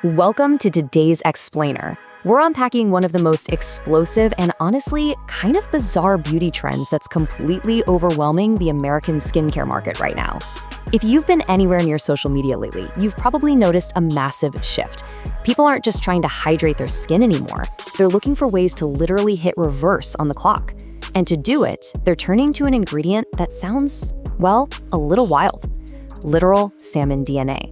Welcome to today's Explainer. We're unpacking one of the most explosive and honestly kind of bizarre beauty trends that's completely overwhelming the American skincare market right now. If you've been anywhere near social media lately, you've probably noticed a massive shift. People aren't just trying to hydrate their skin anymore. They're looking for ways to literally hit reverse on the clock. And to do it, they're turning to an ingredient that sounds, well, a little wild. Literal salmon DNA.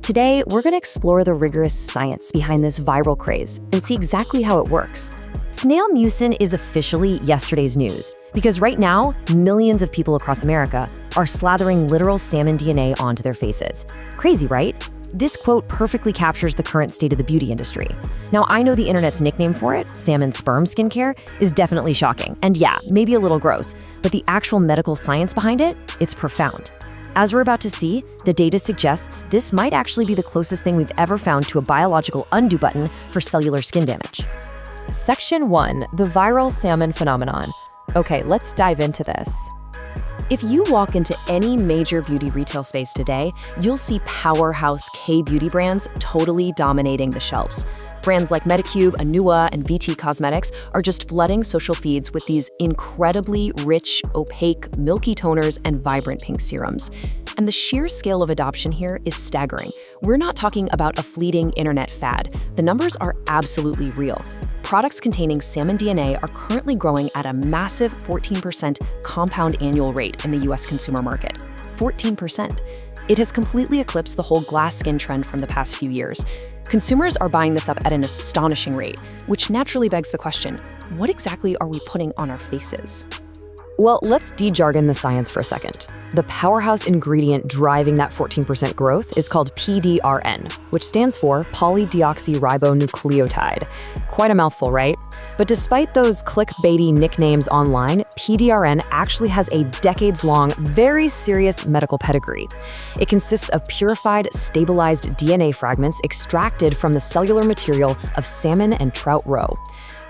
Today, we're going to explore the rigorous science behind this viral craze and see exactly how it works. Snail mucin is officially yesterday's news because right now, millions of people across America are slathering literal salmon DNA onto their faces. Crazy, right? This quote perfectly captures the current state of the beauty industry. Now, I know the internet's nickname for it, salmon sperm skincare, is definitely shocking. And yeah, maybe a little gross, but the actual medical science behind it, it's profound. As we're about to see, the data suggests this might actually be the closest thing we've ever found to a biological undo button for cellular skin damage. Section 1, the viral salmon phenomenon. Okay, let's dive into this. If you walk into any major beauty retail space today, you'll see powerhouse K-beauty brands totally dominating the shelves. Brands like Medicube, Anua, and VT Cosmetics are just flooding social feeds with these incredibly rich, opaque, milky toners and vibrant pink serums. And the sheer scale of adoption here is staggering. We're not talking about a fleeting internet fad. The numbers are absolutely real. Products containing salmon DNA are currently growing at a massive 14% compound annual rate in the US consumer market. 14%. It has completely eclipsed the whole glass skin trend from the past few years. Consumers are buying this up at an astonishing rate, which naturally begs the question, what exactly are we putting on our faces? Well, let's de-jargon the science for a second. The powerhouse ingredient driving that 14% growth is called PDRN, which stands for polydeoxyribonucleotide. Quite a mouthful, right? But despite those clickbaity nicknames online, PDRN actually has a decades-long, very serious medical pedigree. It consists of purified, stabilized DNA fragments extracted from the cellular material of salmon and trout roe.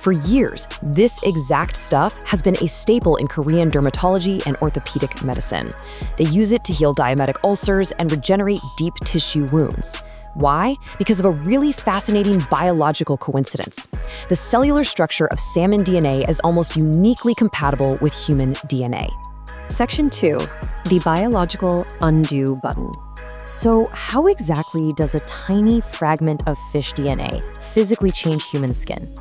For years, this exact stuff has been a staple in Korean dermatology and orthopedic medicine. They use it to heal diabetic ulcers and regenerate deep tissue wounds. Why? Because of a really fascinating biological coincidence. The cellular structure of salmon DNA is almost uniquely compatible with human DNA. Section 2, the biological undo button. So how exactly does a tiny fragment of fish DNA physically change human skin?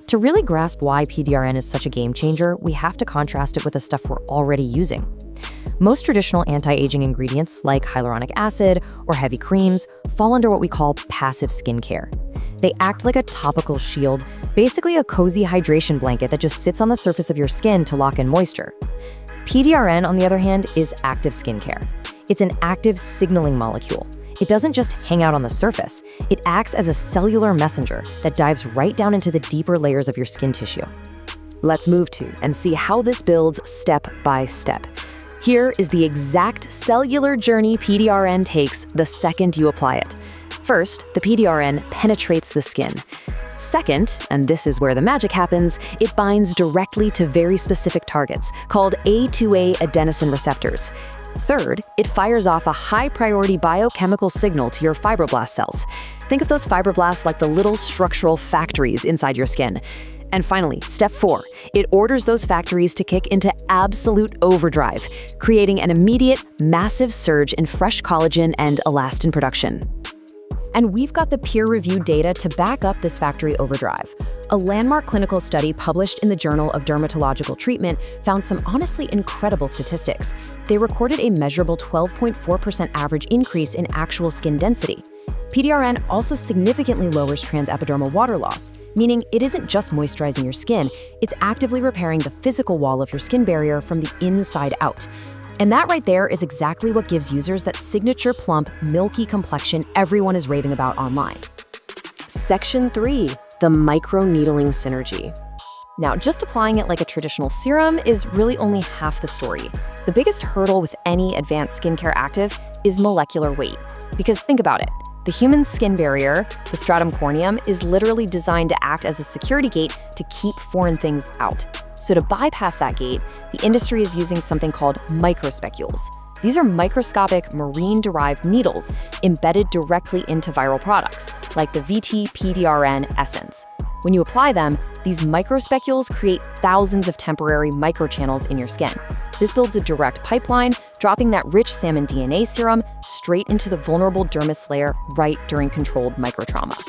To really grasp why PDRN is such a game changer, we have to contrast it with the stuff we're already using. Most traditional anti-aging ingredients like hyaluronic acid or heavy creams fall under what we call passive skincare. They act like a topical shield, basically a cozy hydration blanket that just sits on the surface of your skin to lock in moisture. PDRN, on the other hand, is active skincare. It's an active signaling molecule. It doesn't just hang out on the surface. It acts as a cellular messenger that dives right down into the deeper layers of your skin tissue. Let's move to and see how this builds step by step. Here is the exact cellular journey PDRN takes the second you apply it. First, the PDRN penetrates the skin. Second, and this is where the magic happens, it binds directly to very specific targets called A2A adenosine receptors. Third, it fires off a high-priority biochemical signal to your fibroblast cells. Think of those fibroblasts like the little structural factories inside your skin. And finally, step 4, it orders those factories to kick into absolute overdrive, creating an immediate, massive surge in fresh collagen and elastin production. And we've got the peer-reviewed data to back up this factory overdrive. A landmark clinical study published in the Journal of Dermatological Treatment found some honestly incredible statistics. They recorded a measurable 12.4% average increase in actual skin density. PDRN also significantly lowers transepidermal water loss, meaning it isn't just moisturizing your skin, it's actively repairing the physical wall of your skin barrier from the inside out. And that right there is exactly what gives users that signature plump, milky complexion everyone is raving about online. Section 3, the microneedling synergy. Now, just applying it like a traditional serum is really only half the story. The biggest hurdle with any advanced skincare active is molecular weight. Because think about it. The human skin barrier, the stratum corneum, is literally designed to act as a security gate to keep foreign things out. So to bypass that gate, the industry is using something called microspecules. These are microscopic marine-derived needles embedded directly into viral products, like the VT-PDRN essence. When you apply them, these microspecules create thousands of temporary microchannels in your skin. This builds a direct pipeline, dropping that rich salmon DNA serum straight into the vulnerable dermis layer right during controlled microtrauma.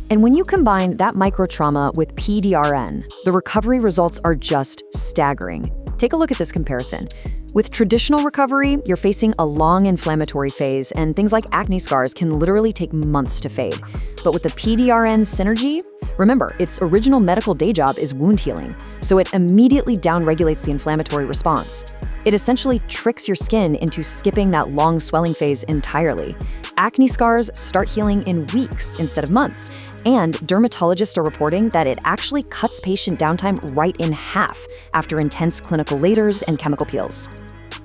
And when you combine that microtrauma with PDRN, the recovery results are just staggering. Take a look at this comparison. With traditional recovery, you're facing a long inflammatory phase, and things like acne scars can literally take months to fade. But with the PDRN synergy, remember, its original medical day job is wound healing, so it immediately downregulates the inflammatory response. It essentially tricks your skin into skipping that long swelling phase entirely. Acne scars start healing in weeks instead of months, and dermatologists are reporting that it actually cuts patient downtime right in half after intense clinical lasers and chemical peels.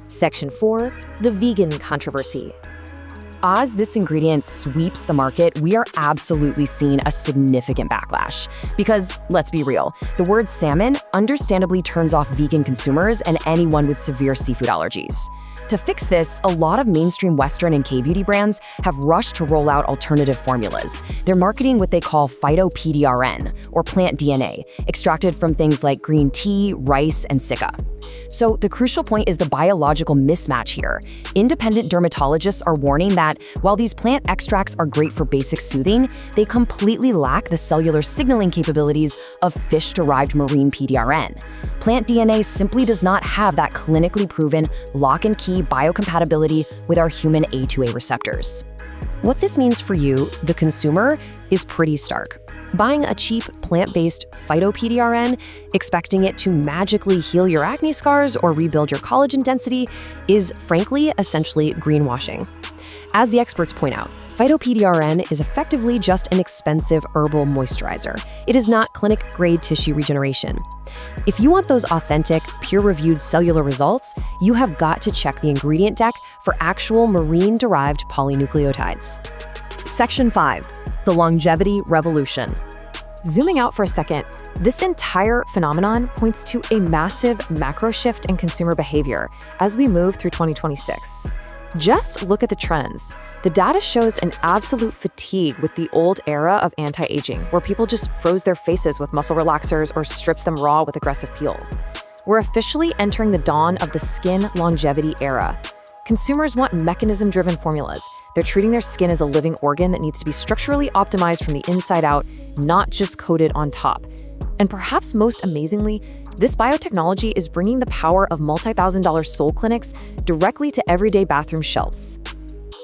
Section 4. The vegan controversy. As this ingredient sweeps the market, we are absolutely seeing a significant backlash. Because, let's be real, the word salmon understandably turns off vegan consumers and anyone with severe seafood allergies. To fix this, a lot of mainstream Western and K-beauty brands have rushed to roll out alternative formulas. They're marketing what they call phyto-PDRN, or plant DNA, extracted from things like green tea, rice, and sika. So the crucial point is the biological mismatch here. Independent dermatologists are warning that while these plant extracts are great for basic soothing, they completely lack the cellular signaling capabilities of fish-derived marine PDRN. Plant DNA simply does not have that clinically proven lock-and-key biocompatibility with our human A2A receptors. What this means for you, the consumer, is pretty stark. Buying a cheap, plant-based phyto-PDRN, expecting it to magically heal your acne scars or rebuild your collagen density, is frankly essentially greenwashing. As the experts point out, phyto-PDRN is effectively just an expensive herbal moisturizer. It is not clinic-grade tissue regeneration. If you want those authentic, peer-reviewed cellular results, you have got to check the ingredient deck for actual marine-derived polynucleotides. Section 5. The longevity revolution. Zooming out for a second, this entire phenomenon points to a massive macro shift in consumer behavior as we move through 2026. Just look at the trends. The data shows an absolute fatigue with the old era of anti-aging, where people just froze their faces with muscle relaxers or stripped them raw with aggressive peels. We're officially entering the dawn of the skin longevity era. Consumers want mechanism-driven formulas. They're treating their skin as a living organ that needs to be structurally optimized from the inside out, not just coated on top. And perhaps most amazingly, this biotechnology is bringing the power of multi-thousand-dollar soul clinics directly to everyday bathroom shelves.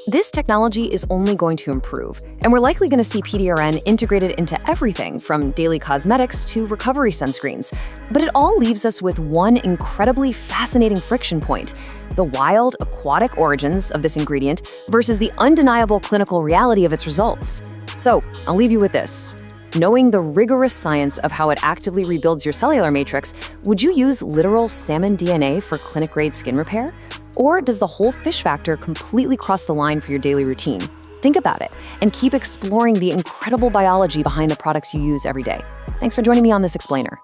This technology is only going to improve, and we're likely going to see PDRN integrated into everything from daily cosmetics to recovery sunscreens. But it all leaves us with one incredibly fascinating friction point: the wild, aquatic origins of this ingredient versus the undeniable clinical reality of its results. So, I'll leave you with this. Knowing the rigorous science of how it actively rebuilds your cellular matrix, would you use literal salmon DNA for clinic-grade skin repair? Or does the whole fish factor completely cross the line for your daily routine? Think about it, and keep exploring the incredible biology behind the products you use every day. Thanks for joining me on this explainer.